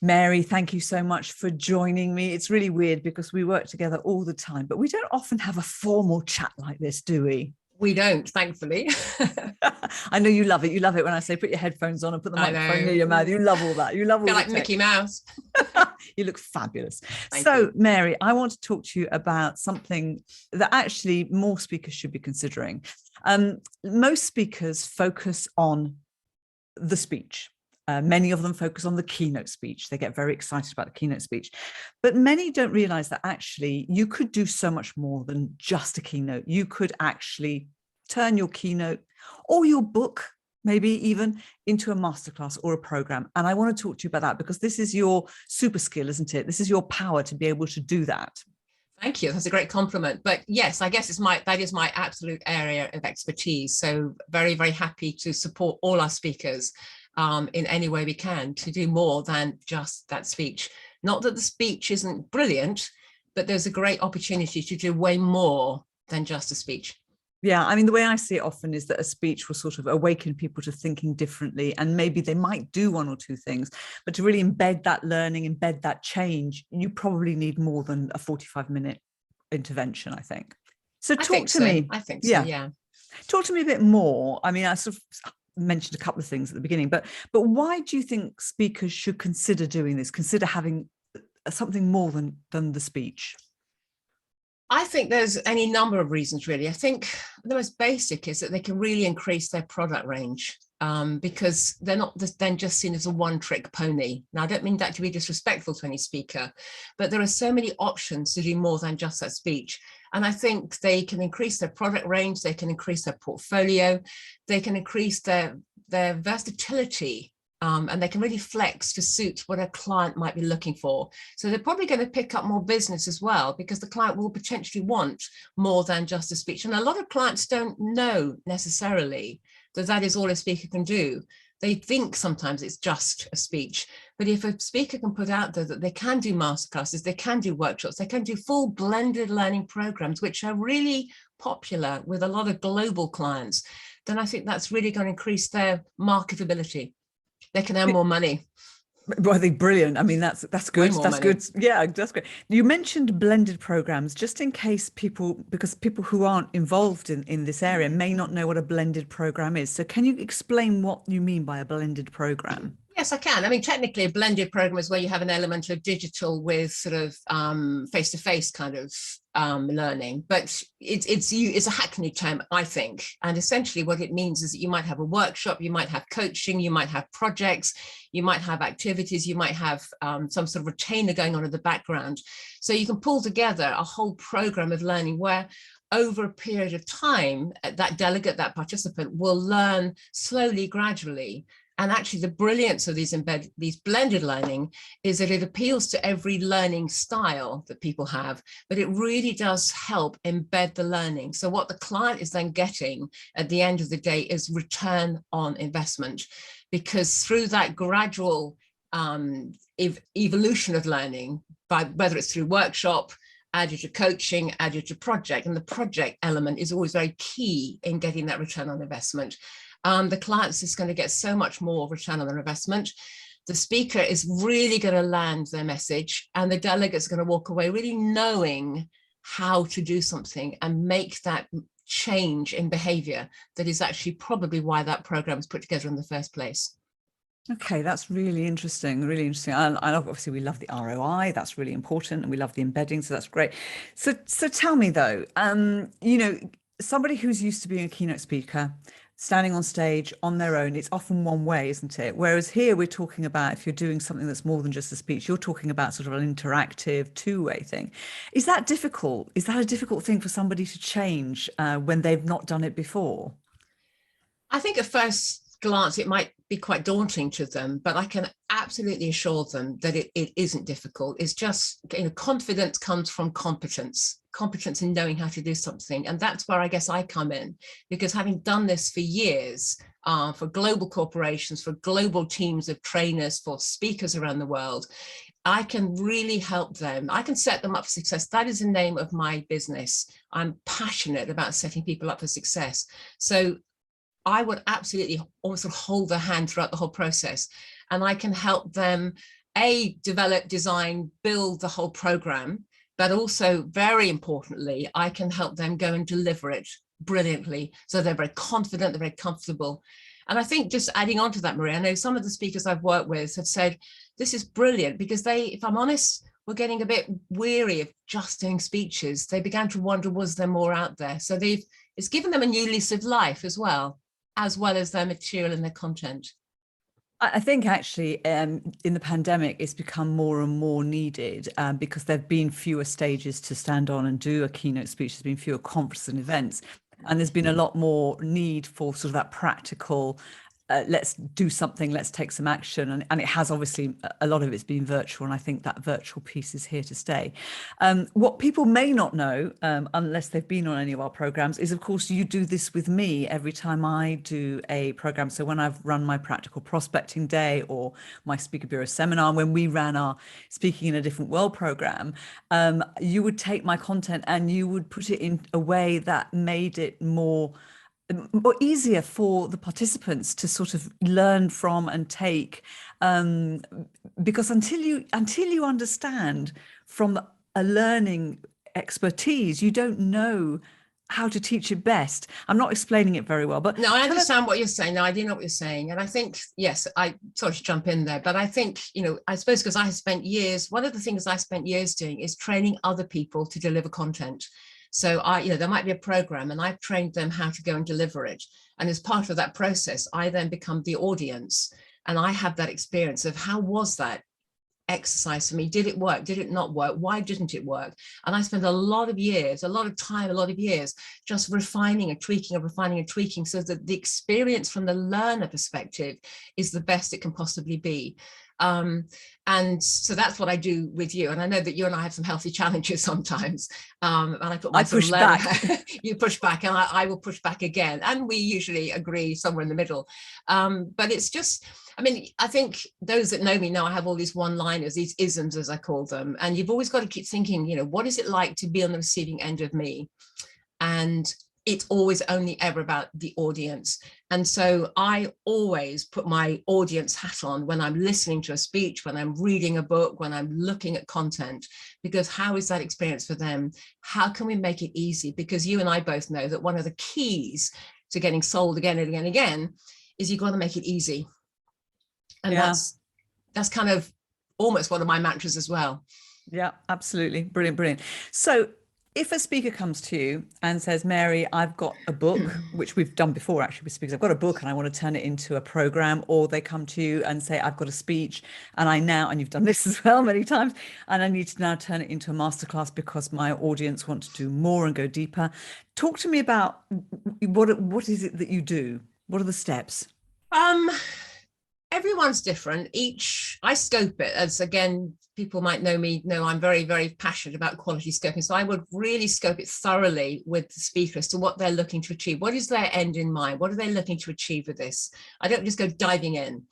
Mary, thank you so much for joining me. It's really weird because we work together all the time, but we don't often have a formal chat like this, do we? We don't, thankfully. I know you love it. You love it when I say put your headphones on and put the microphone near your mouth. You love all that. You love all feel the like tech. Mickey Mouse. You look fabulous. Thank so, you. Mary, I want to talk to you about something that actually more speakers should be considering. Most speakers focus on the speech. Many of them focus on the keynote speech. They get very excited about the keynote speech. But many don't realize that actually you could do so much more than just a keynote. You could actually turn your keynote or your book, maybe even, into a masterclass or a program. And I want to talk to you about that because this is your super skill, isn't it? This is your power to be able to do that. Thank you. That's a great compliment. But yes, I guess that is my absolute area of expertise. So very, very happy to support all our speakers in any way we can to do more than just that speech. Not that the speech isn't brilliant, but there's a great opportunity to do way more than just a speech. Yeah, I mean, the way I see it often is that a speech will sort of awaken people to thinking differently, and maybe they might do one or two things, but to really embed that learning, embed that change, you probably need more than a 45-minute intervention, I think. So talk to me. I think so, yeah. Talk to me a bit more. I mean, I sort of mentioned a couple of things at the beginning, but why do you think speakers should consider doing this, consider having something more than the speech? I think there's any number of reasons, really. I think the most basic is that they can really increase their product range because they're not then just seen as a one-trick pony. Now, I don't mean that to be disrespectful to any speaker, but there are so many options to do more than just that speech. And I think they can increase their product range, they can increase their portfolio, they can increase their versatility. And they can really flex to suit what a client might be looking for. So they're probably going to pick up more business as well, because the client will potentially want more than just a speech. And a lot of clients don't know necessarily that that is all a speaker can do. They think sometimes it's just a speech. But if a speaker can put out there that they can do masterclasses, they can do workshops, they can do full blended learning programs, which are really popular with a lot of global clients, then I think that's really going to increase their marketability. They can earn more money. Well, I think brilliant. I mean, that's good. That's good. Yeah, that's great. You mentioned blended programs, just in case because people who aren't involved in this area may not know what a blended program is. So can you explain what you mean by a blended program? Yes, I can. I mean, technically, a blended program is where you have an element of digital with sort of face-to-face kind of learning, but it's a hackneyed term, I think. And essentially what it means is that you might have a workshop, you might have coaching, you might have projects, you might have activities, you might have some sort of retainer going on in the background. So you can pull together a whole program of learning where over a period of time, that delegate, that participant will learn slowly, gradually. And actually the brilliance of these blended learning is that it appeals to every learning style that people have, but it really does help embed the learning. So what the client is then getting at the end of the day is return on investment, because through that gradual evolution of learning, by whether it's through workshop, added to coaching, added to project, and the project element is always very key in getting that return on investment. The client's is going to get so much more return on their investment. The speaker is really going to land their message, and the delegate's going to walk away really knowing how to do something and make that change in behavior that is actually probably why that program was put together in the first place. Okay, that's really interesting, really interesting. And obviously we love the ROI, that's really important, and we love the embedding, so that's great. So tell me though, you know, somebody who's used to being a keynote speaker, standing on stage on their own, it's often one way, isn't it? Whereas here we're talking about, if you're doing something that's more than just a speech, you're talking about sort of an interactive two-way thing. Is that difficult? Is that a difficult thing for somebody to change when they've not done it before? I think at first glance it might be quite daunting to them, but I can absolutely assure them that it isn't difficult. It's just, you know, confidence comes from competence in knowing how to do something. And that's where I guess I come in, because having done this for years, for global corporations, for global teams of trainers, for speakers around the world, I can really help them. I can set them up for success. That is the name of my business. I'm passionate about setting people up for success. So I would absolutely also hold their hand throughout the whole process, and I can help them develop, design, build the whole program, but also very importantly, I can help them go and deliver it brilliantly. So they're very confident, they're very comfortable. And I think just adding on to that, Maria, I know some of the speakers I've worked with have said, this is brilliant, because they, if I'm honest, were getting a bit weary of just doing speeches. They began to wonder, was there more out there? So it's given them a new lease of life as well as their material and their content. I think actually in the pandemic, it's become more and more needed because there have been fewer stages to stand on and do a keynote speech. There's been fewer conferences and events. And there's been a lot more need for sort of that practical, let's do something, let's take some action. And it has obviously, a lot of it's been virtual. And I think that virtual piece is here to stay. What people may not know, unless they've been on any of our programs, is of course, you do this with me every time I do a program. So when I've run my practical prospecting day or my Speaker Bureau seminar, when we ran our Speaking in a Different World program, you would take my content and you would put it in a way that made it more easier for the participants to sort of learn from and take, because until you understand from a learning expertise, you don't know how to teach it best. I'm not explaining it very well, but no, I understand what you're saying. No, I do know what you're saying. And I think, yes, I sort of jump in there, but I think, I suppose because I spent years, one of the things I spent years doing is training other people to deliver content. So there might be a program and I've trained them how to go and deliver it. And as part of that process, I then become the audience and I have that experience of how was that exercise for me? Did it work? Did it not work? Why didn't it work? And I spent a lot of years just refining and tweaking so that the experience from the learner perspective is the best it can possibly be. And so that's what I do with you. And I know that you and I have some healthy challenges sometimes. And I push back. You push back and I will push back again. And we usually agree somewhere in the middle. But it's just, I think those that know me know I have all these one-liners, these isms, as I call them. And you've always got to keep thinking, what is it like to be on the receiving end of me? And it's always only ever about the audience. And so I always put my audience hat on when I'm listening to a speech, when I'm reading a book, when I'm looking at content, because how is that experience for them? How can we make it easy? Because you and I both know that one of the keys to getting sold again and again and again is you've got to make it easy. And that's kind of almost one of my mantras as well. Yeah, absolutely. Brilliant. So if a speaker comes to you and says, Mary, I've got a book, which we've done before actually with speakers, I've got a book and I want to turn it into a program, or they come to you and say, I've got a speech and you've done this as well many times, and I need to now turn it into a masterclass because my audience want to do more and go deeper. Talk to me about what is it that you do? What are the steps? Everyone's different. I scope it as, again, people might know me, know I'm very, very passionate about quality scoping. So I would really scope it thoroughly with the speaker as to what they're looking to achieve. What is their end in mind? What are they looking to achieve with this? I don't just go diving in.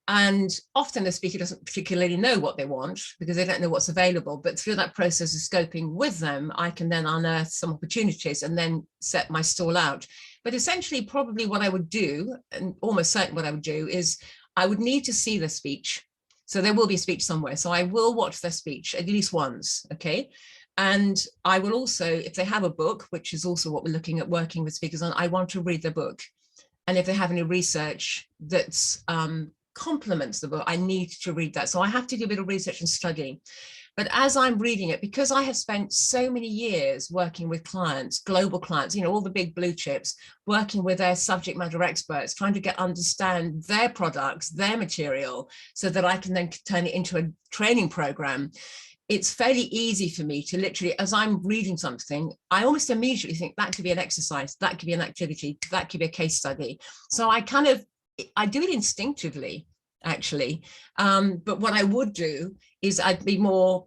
And often the speaker doesn't particularly know what they want because they don't know what's available. But through that process of scoping with them, I can then unearth some opportunities and then set my stall out. But essentially, probably what I would do, and almost certain what I would do, is I would need to see the speech. So there will be a speech somewhere. So I will watch their speech at least once, okay? And I will also, if they have a book, which is also what we're looking at working with speakers on, I want to read their book. And if they have any research that's complements the book, I need to read that. So I have to do a bit of research and study. But as I'm reading it, because I have spent so many years working with clients, global clients, all the big blue chips, working with their subject matter experts, trying to understand their products, their material, so that I can then turn it into a training program. It's fairly easy for me to literally, as I'm reading something, I almost immediately think that could be an exercise, that could be an activity, that could be a case study. So I do it instinctively, actually. But what I would do is I'd be more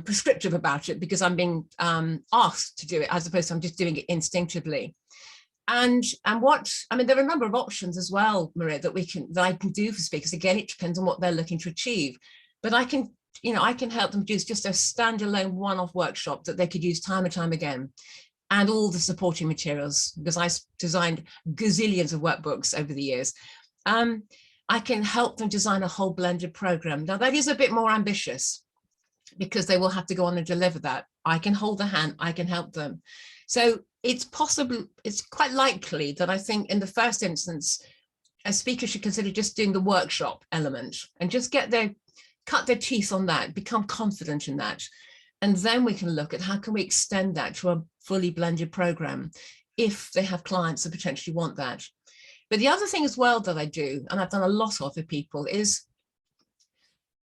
prescriptive about it because I'm being asked to do it as opposed to I'm just doing it instinctively. And there are a number of options as well, Maria, that I can do for speakers. Again, it depends on what they're looking to achieve. But I can help them produce just a standalone one-off workshop that they could use time and time again, and all the supporting materials, because I designed gazillions of workbooks over the years. I can help them design a whole blended program. Now that is a bit more ambitious because they will have to go on and deliver that. I can hold the hand, I can help them. So it's possible, it's quite likely that I think in the first instance, a speaker should consider just doing the workshop element and just cut their teeth on that, become confident in that. And then we can look at how can we extend that to a fully blended program if they have clients that potentially want that. But the other thing as well that I do, and I've done a lot of for people, is,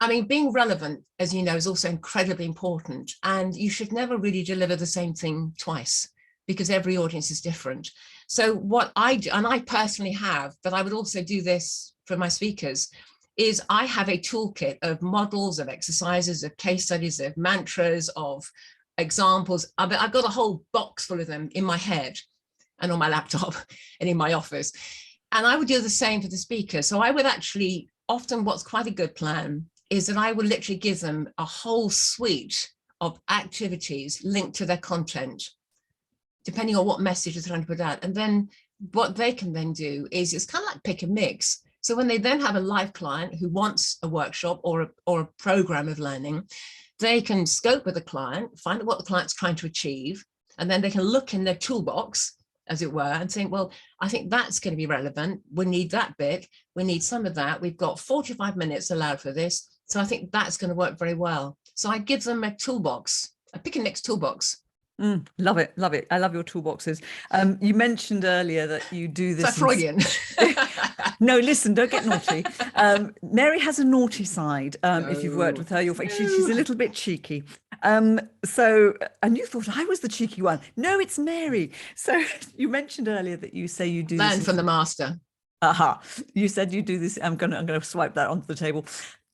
I mean, being relevant, as you know, is also incredibly important. And you should never really deliver the same thing twice because every audience is different. So what I do, and I personally have, but I would also do this for my speakers, is I have a toolkit of models, of exercises, of case studies, of mantras, of examples. I've got a whole box full of them in my head and on my laptop and in my office. And I would do the same for the speaker. So I would actually, often what's quite a good plan is that I would literally give them a whole suite of activities linked to their content, depending on what message they're trying to put out. And then what they can then do is it's kind of like pick and mix. So when they then have a live client who wants a workshop or a program of learning, they can scope with the client, find out what the client's trying to achieve, and then they can look in their toolbox, as it were, and think, well, I think that's going to be relevant. We need that bit. We need some of that. We've got 45 minutes allowed for this. So I think that's going to work very well. So I give them a toolbox, a pick and mix toolbox. Love it. Love it. I love your toolboxes. You mentioned earlier that you do this. So Freudian. No, listen, don't get naughty. Mary has a naughty side. If you've worked with her, she's a little bit cheeky. And you thought I was the cheeky one. No, it's Mary. So you mentioned earlier that you say you do Learn from the master. Aha. You said you do this. I'm going to swipe that onto the table.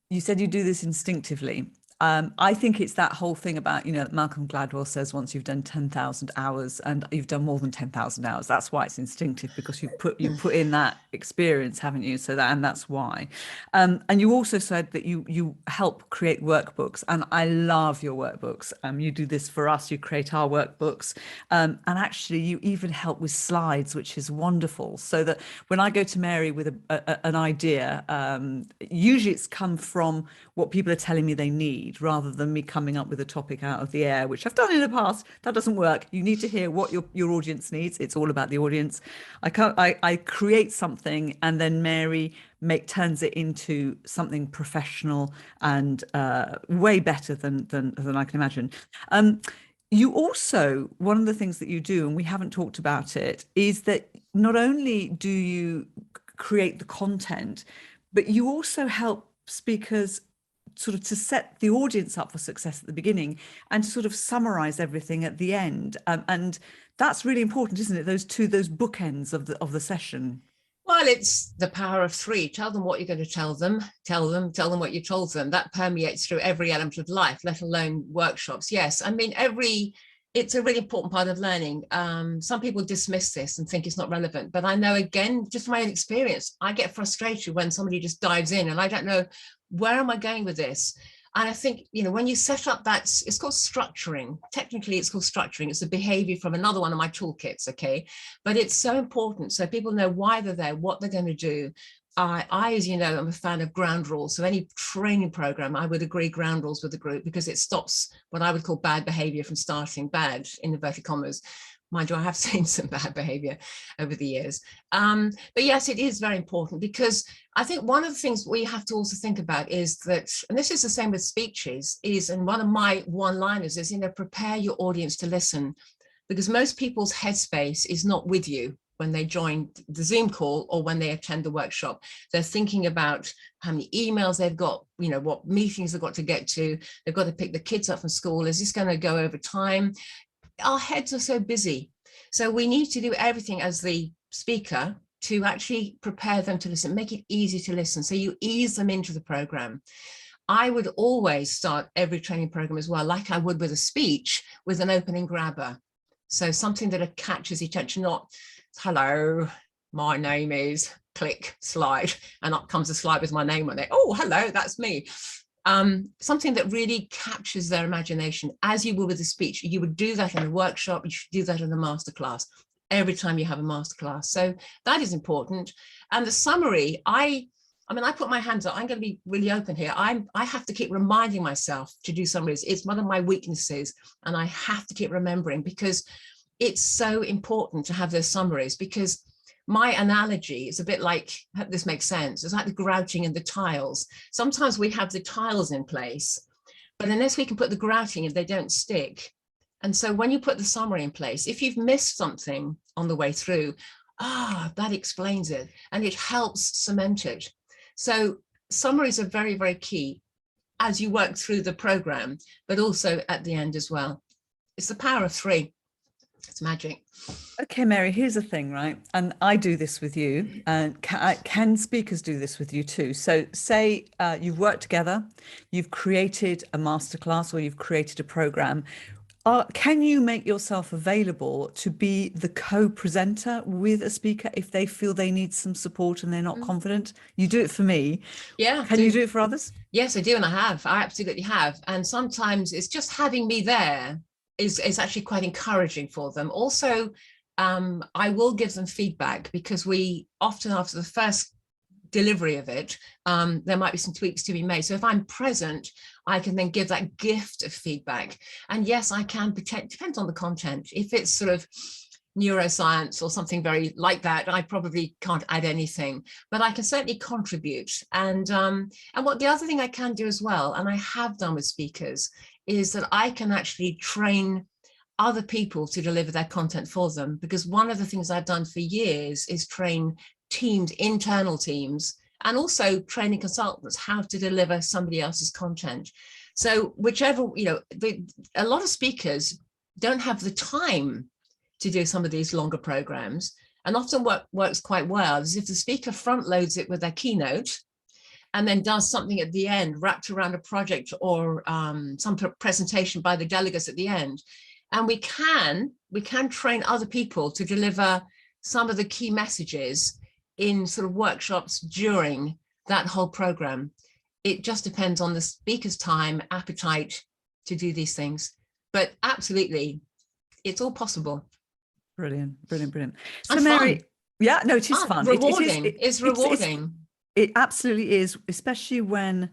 You said you do this instinctively. I think it's that whole thing about, Malcolm Gladwell says once you've done 10,000 hours and you've done more than 10,000 hours, that's why it's instinctive, because you put in that experience, haven't you? And that's why. And you also said that you help create workbooks, and I love your workbooks. You do this for us, you create our workbooks. And actually you even help with slides, which is wonderful. So that when I go to Mary with an idea, usually it's come from what people are telling me they need, rather than me coming up with a topic out of the air, which I've done in the past. That doesn't work. You need to hear what your audience needs. It's all about the audience. I create something, and then Mary turns it into something professional and way better than I can imagine. You also, one of the things that you do, and we haven't talked about it, is that not only do you create the content, but you also help speakers sort of to set the audience up for success at the beginning and to sort of summarize everything at the end. And that's really important, isn't it? Those bookends of the session. Well, it's the power of three. Tell them what you're going to tell them what you told them. That permeates through every element of life, let alone workshops. Yes, I mean, it's a really important part of learning. Some people dismiss this and think it's not relevant, but I know, again, just from my own experience, I get frustrated when somebody just dives in and I don't know, where am I going with this? And I think, when you set up it's called structuring. Technically, it's called structuring. It's a behavior from another one of my toolkits, okay? But it's so important so people know why they're there, what they're going to do. I, as you know, I'm a fan of ground rules. So any training program, I would agree ground rules with the group, because it stops what I would call bad behavior from starting, bad in inverted commas. Mind you, I have seen some bad behavior over the years. But yes, it is very important, because I think one of the things we have to also think about is that, and this is the same with speeches, and one of my one-liners is, prepare your audience to listen, because most people's headspace is not with you when they join the Zoom call or when they attend the workshop. They're thinking about how many emails they've got, what meetings they've got to get to. They've got to pick the kids up from school. Is this going to go over time? Our heads are so busy. So we need to do everything as the speaker to actually prepare them to listen, make it easy to listen. So you ease them into the program. I would always start every training program as well, like I would with a speech, with an opening grabber. So something that catches the attention, not, hello, my name is, click, slide, and up comes a slide with my name on it. Oh, hello, that's me. Something that really captures their imagination, as you would with a speech. You would do that in a workshop, you should do that in a masterclass, every time you have a masterclass. So that is important. And the summary, I I mean, I put my hands up. I'm going to be really open here. I have to keep reminding myself to do summaries. It's one of my weaknesses, and I have to keep remembering, because it's so important to have those summaries. Because my analogy is a bit like, I hope this makes sense, it's like the grouting and the tiles. Sometimes we have the tiles in place, but unless we can put the grouting in, they don't stick. And so when you put the summary in place, if you've missed something on the way through, that explains it, and it helps cement it. So summaries are very, very key as you work through the program, but also at the end as well. It's the power of 3. It's magic. Okay, Mary, here's the thing, right? And I do this with you, and can speakers do this with you too? So say you've worked together, you've created a masterclass or you've created a program. Can you make yourself available to be the co-presenter with a speaker if they feel they need some support and they're not confident? You do it for me. Yeah. Can you do it for others? Yes, I do. And I absolutely have. And sometimes it's just having me there is actually quite encouraging for them. Also, I will give them feedback, because we often, after the first delivery of it, there might be some tweaks to be made. So if I'm present, I can then give that gift of feedback. And yes, I can pretend, depends on the content. If it's sort of neuroscience or something very like that, I probably can't add anything, but I can certainly contribute. And what the other thing I can do as well, and I have done with speakers, is that I can actually train other people to deliver their content for them. Because one of the things I've done for years is train teams, internal teams, and also training consultants how to deliver somebody else's content. So whichever, a lot of speakers don't have the time to do some of these longer programs, and often what works quite well is if the speaker front loads it with their keynote and then does something at the end wrapped around a project or some presentation by the delegates at the end. And we can train other people to deliver some of the key messages in sort of workshops during that whole program. It just depends on the speaker's time, appetite to do these things. But absolutely, it's all possible. Brilliant. So and Mary, fun. yeah, no, it is fun. Rewarding. It's rewarding. It absolutely is, especially when,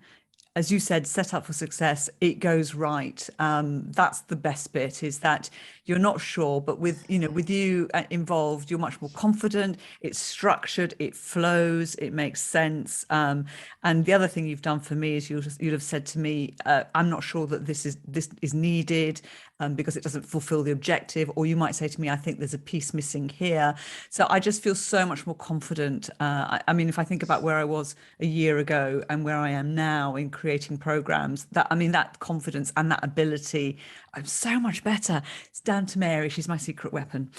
as you said, set up for success, it goes right. That's the best bit, is that you're not sure, but with you involved, you're much more confident. It's structured, it flows, it makes sense. And the other thing you've done for me is you'd have said to me, I'm not sure that this is needed because it doesn't fulfill the objective. Or you might say to me, I think there's a piece missing here. So I just feel so much more confident. I mean, if I think about where I was a year ago and where I am now in creating programs, that confidence and that ability, I'm so much better. It's down to Mary. She's my secret weapon.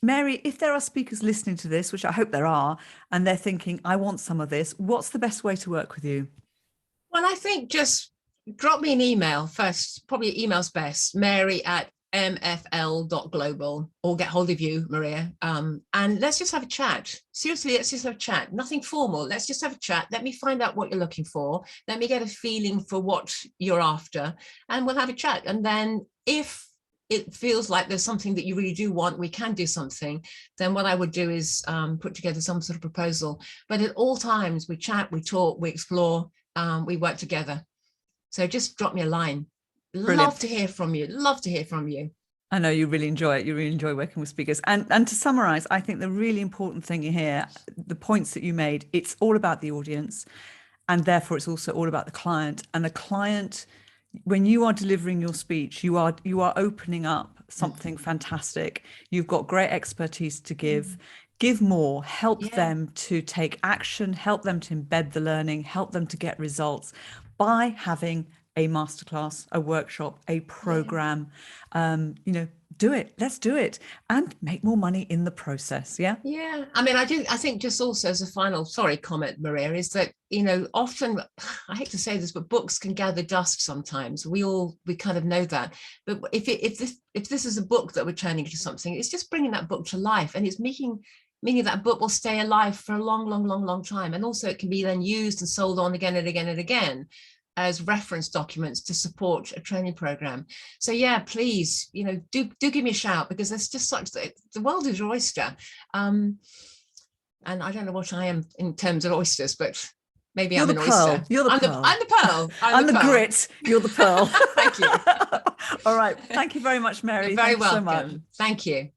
Mary, if there are speakers listening to this, which I hope there are, and they're thinking, I want some of this, what's the best way to work with you? Well, I think just drop me an email first. Probably email's best, mary@mfl.global, or get hold of you, Maria. And let's just have a chat. Seriously, let's just have a chat. Nothing formal. Let's just have a chat. Let me find out what you're looking for. Let me get a feeling for what you're after, and we'll have a chat. And then if it feels like there's something that you really do want, we can do something, then what I would do is put together some sort of proposal. But at all times, we chat, we talk, we explore, we work together. So just drop me a line. Brilliant. Love to hear from you. Love to hear from you. I know you really enjoy it. You really enjoy working with speakers. And to summarize, I think the really important thing here, the points that you made, it's all about the audience, and therefore it's also all about the client. And the client, when you are delivering your speech, you are opening up something fantastic. You've got great expertise to give. Give more, help them to take action, help them to embed the learning, help them to get results by having a masterclass, a workshop, a program. Do it. Let's do it and make more money in the process. Yeah. I mean, I think just also as a final, comment, Maria, is that, often, I hate to say this, but books can gather dust sometimes. We kind of know that. But if this is a book that we're turning into something, it's just bringing that book to life, and it's meaning that book will stay alive for a long time. And also it can be then used and sold on again and again and again as reference documents to support a training program. So yeah, please, do give me a shout, because there's just the world is your oyster. And I don't know what I am in terms of oysters, but maybe You're I'm the an pearl. oyster. You're the pearl. I'm the pearl. I'm the pearl. grit. You're the pearl. Thank you. All right. Thank you very much, Mary. You're very Thank you so welcome. much. Thank you.